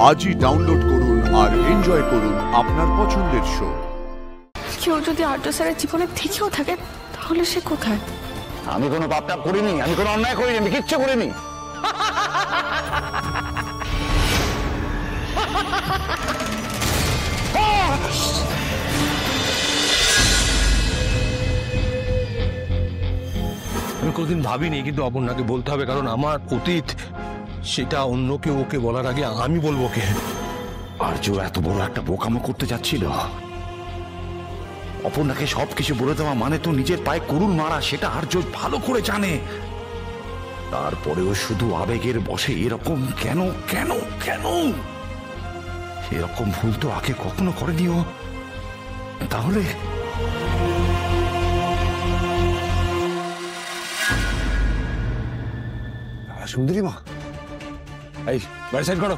আজই ডাউনলোড করুন আর এনজয় করুন আপনার পছন্দের শো। কেউ যদি আর্য স্যারের জীবনে থেকেও থাকে তাহলে সে কোথায়? আমি কোনো পাপ করিনি, আমি কোনো অন্যায় করিনি, আমি কিচ্ছু করিনি। আমি কোনদিন ভাবিনি, কিন্তু অপর্ণাকে বলতে হবে, কারণ আমার অতীত সেটা অন্য কেউ ওকে বলার আগে আমি বলবো ওকে। আর্য এত বড় একটা বোকামো করতে যাচ্ছিল। অপর্ণাকে সবকিছু বলে দেওয়া মানে তো নিজের পায়ে কুড়ুল মারা, সেটা আর্য ভালো করে জানে। তারপরেও শুধু আবেগের বশে এরকম কেন কেন কেন? এরকম ভুল তো আগে কখনো করেনি ও। তাহলে সুন্দরী মা, এই গাড়ি সাইড করো,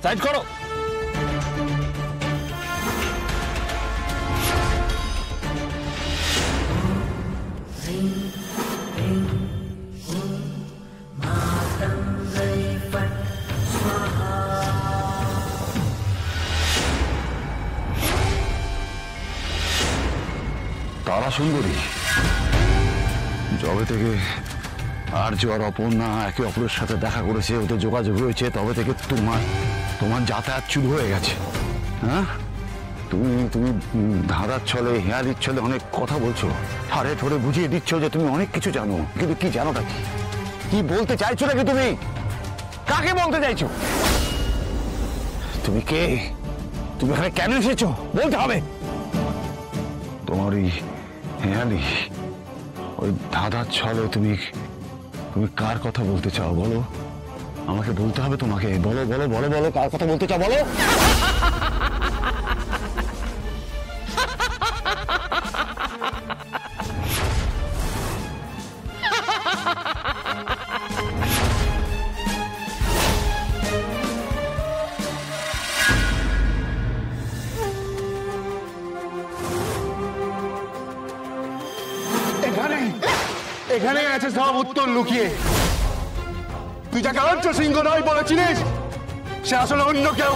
সাইড করো। তারা সুন্দরী, যবে থেকে আর্য আর অপর্ণা একে অপরের সাথে দেখা করেছে, ওদের যোগাযোগ হয়েছে, তবে থেকে তোমার যাতায়াত শুরু হয়ে গেছে। হ্যাঁ, তুমি ধাঁধার ছলে, হেয়ালির ছলে অনেক কথা বলছো, ঠাড়ে ঠোড়ে বুঝিয়ে দিচ্ছ যে তুমি অনেক কিছু জানো, কিন্তু কি জানোটা কি বলতে চাইছো নাকি? তুমি কাকে বলতে চাইছো? তুমি কে? তুমি এখানে কেন এসেছো বলতে হবে। তোমার ওই হেয়ালি, ওই ধাঁধার ছলে তুমি কার কথা বলতে চাও বলো? আমাকে বলতে হবে তোমাকে। বলো বলো বলো বলো, কার কথা বলতে চাও বলো। এখানে আছে সব উত্তর লুকিয়ে। তুই যাকে আর্য সিংহ নয় বলেছিলিস, সে আসলে অন্য কেউ।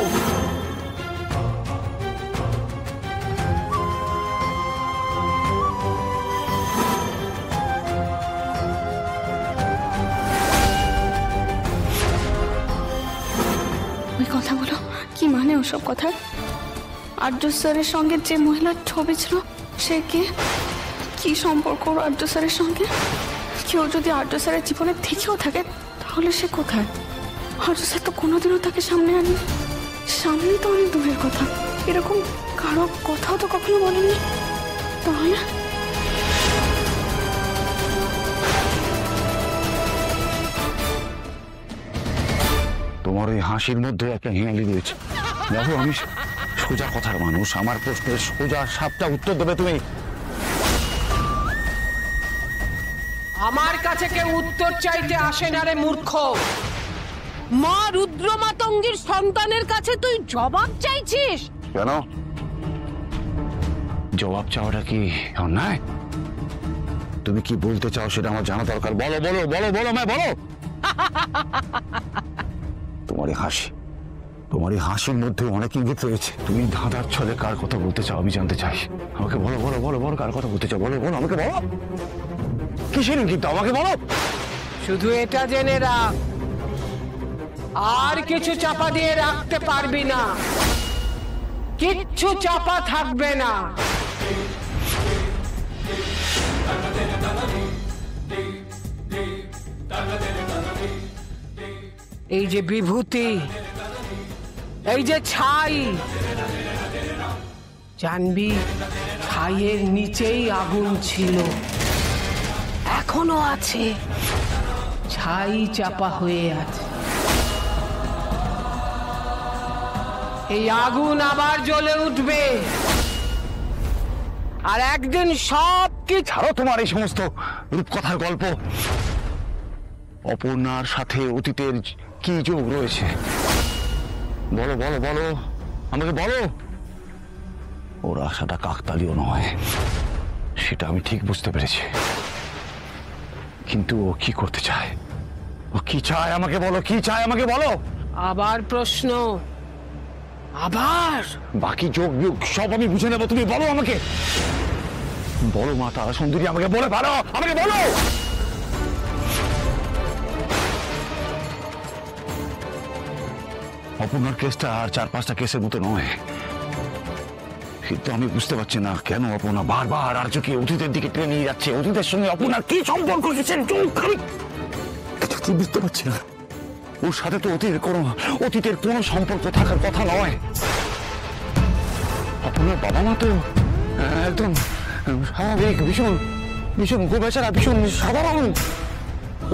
ওই কথাগুলো কি মানে? ওসব কথা? আর্য স্যারের সঙ্গে যে মহিলার ছবি ছিল সে কে? কি সম্পর্ক আর্য স্যারের সঙ্গে? কেউ যদি আর্য স্যারের জীবনে থেকেও থাকে তাহলে সে কোথায়? আর্য স্যার তো কোনোদিনও তাকে সামনে আনি। সামনে তো অনেক দূরের কথা, এরকম কারো কথাও তো কখনো বলেনি। তাহলে তোমার ওই হাসির মধ্যে একটা হেঁয়ালি রয়েছে। দেখো, আমি সোজা কথার মানুষ, আমার প্রশ্নের সোজা সাপটা উত্তর দেবে তুমি। আমার কাছে কেউ উত্তর চাইতে আসে না রে মূর্খ। মা রুদ্র মাতঙ্গীর সন্তানের কাছে তুই জবাব চাইছিস কেন? জবাব চাওয়াটা কি অন্যায়? তুমি কি বলতে চাও সেটা আমার জানা দরকার। বলো বলো বলো বলো, আমায় বলো। তোমার এই হাসির মধ্যে অনেক ইঙ্গিত রয়েছে। তুমি ধাঁধার ছলে কার কথা বলতে চাও আমি জানতে চাই। আমাকে বলো বলো বলো বলো, কার কথা বলতে চাও বলো বলো, আমাকে বলো। কিসের ইঙ্গিত আমাকে বলো। শুধু এটা জেনে রাখ, আর কিছু চাপা দিয়ে রাখতে পারবি না, কিচ্ছু চাপা থাকবে না। এই যে বিভূতি, এই যে ছাই, জানবি ছাইয়ের নিচেই আগুন ছিল, এখনো আছে, ছাই চাপা হয়ে আছে। এই আগুন আবার জ্বলে উঠবে, আর একদিন সব কি। ছাড়ো তোমার এই সমস্ত রূপকথার গল্প। অপর্ণার সাথে অতীতের কি যোগ রয়েছে বলো বলো বলো, আমাকে বলো। ওর আশাটা কাকতালীয় নয়, সেটা আমি ঠিক বুঝতে পেরেছি, কিন্তু ও কি করতে চায়? ও কি চায় আমাকে বলো, কি চায় আমাকে বলো। আবার প্রশ্ন? আবার? বাকি যোগ বিয়োগ সব আমি বুঝে নেবো, তুমি বলো আমাকে। বলো মা তারা সুন্দরী, আমাকে বলে পারো, আমাকে বলো। অপর্ণার কেসটা আর 4-5টা কেসের মতো নয়, কিন্তু আমি বুঝতে পারছি না কেন অপর্ণা বারবার আর্যকে অতীতের দিকে টেনে নিয়ে যাচ্ছে। অতীতের সঙ্গে অপর্ণার কি সম্পর্ক কিছু বুঝতে পারছি না। ওর সাথে তো অতীতের কোনো সম্পর্ক থাকার কথা নয়। অপর্ণার বাবা মা তো একদম স্বাভাবিক, ভীষণ ভীষণ গোবেচারা, ভীষণ সাধারণ।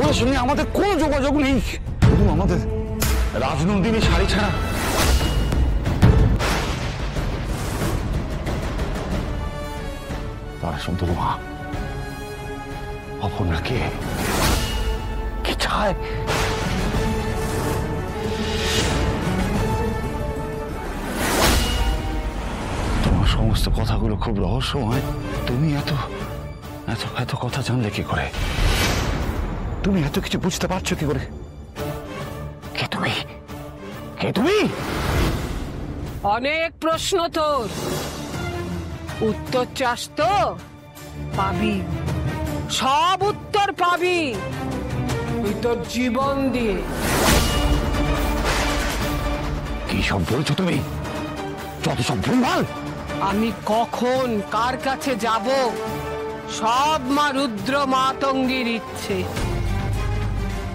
ওর সঙ্গে আমাদের কোনো যোগাযোগ নেই, শুধু আমাদের রাজনন্দিনী শাড়ি ছাড়া। তারা সুন্দর মা অপর্ণাকে কি চায়? তোমার সমস্ত কথাগুলো খুব রহস্যময়। তুমি এত এত এত কথা জানলে কি করে? তুমি এত কিছু বুঝতে পারছো কি করে? কে তুমি? কে তুমি? অনেক প্রশ্ন তোর, উত্তর চাস তো পাবি, সব উত্তর পাবি তুই তোর জীবন দিয়ে। কি সব বলছো তুমি? যত সব ভুলভাল। আমি কখন কার কাছে যাব সব মা রুদ্র মাতঙ্গীর ইচ্ছে।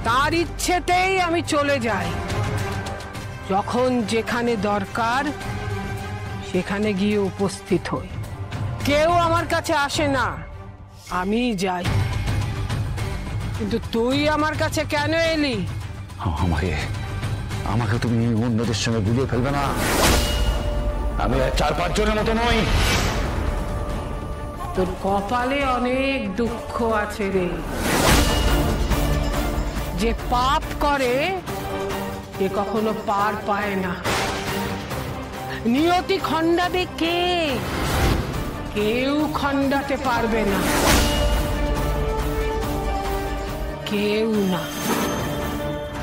তার ইচ্ছেতেই আমি চলে যাই। যখন যেখানে দরকার সেখানে গিয়ে উপস্থিত হই। কেউ আমার কাছে আসে না, আমি যাই। কিন্তু তুই আমার কাছে কেন এলি? আমাকে তুমি অন্যদের সঙ্গে গুলিয়ে ফেলবে না। আমি 4-5 জনের মতো নই। তোর কপালে অনেক দুঃখ আছে রে। যে পাপ করে সে কখনো পার পায় না। নিয়তি খণ্ডাবে কে? কেউ খণ্ডাতে পারবে না, কেউ না।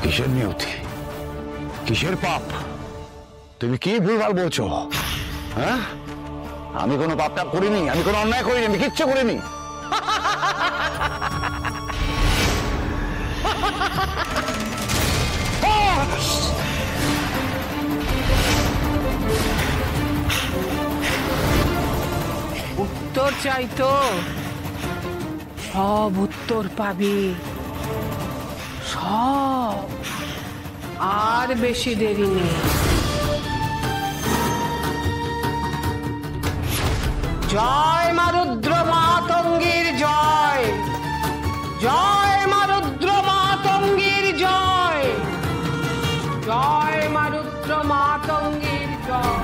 কিসের নিয়তি, কিসের পাপ? তুমি কি ভুলভাল বলছো? হ্যাঁ, আমি কোনো পাপ টাপ করিনি, আমি কোনো অন্যায় করিনি, আমি কিচ্ছু করিনি। উত্তর চাই তো, সব উত্তর পাবি, সব। আর বেশি দেরি নেই। জয় মা রুদ্র মাতঙ্গীর জয়, জয় মা রুদ্র মাতঙ্গীর জয়, জয় মা রুদ্র মাতঙ্গীর জয়।